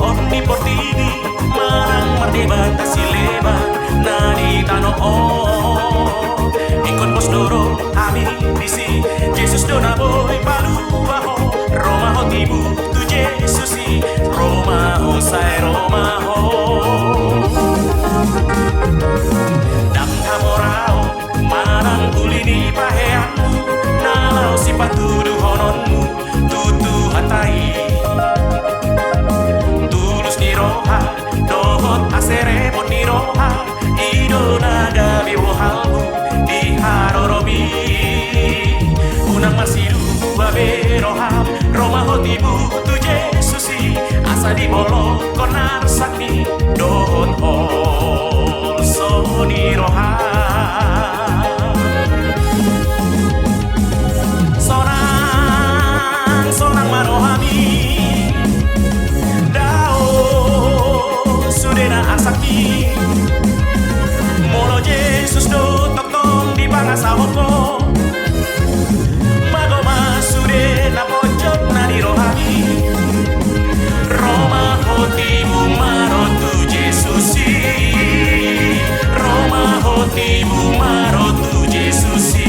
onniportini marang mardeba tasileba nani tano ikon pos doro ami bisi Jesus dona boy palu baho Roma ho tibu tu Jesusi Roma ho sai Roma ho dam hamorao marang ulini paheanmu nalau sipatudu hononmu tutu hatai tulus ni roha dohot asere mon ni roha idona gabi wohalmu di harorobi unang masidu babe roham Roma hotibu tu Jesusi asa di bolo konar sakti dohot hol soni roha sonang marohami dao sudena asaki mono Jesus do tokton di bangasa hoko magoma sudena pojok nadi rohami Roma hotibu marotu Jesusi Roma hotibu marotu Jesusi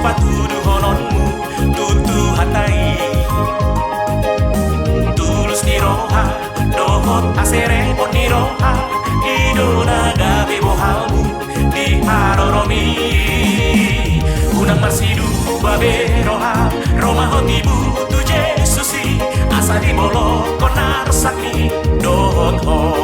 patudu hononmu tutu hatai tulus ni roha dohot asere pon ni roha idona gabe bohalmu di haroromi unang masidu babe roha Roma hotibu tu Jesusi asa di bolo konar sakti dohot ho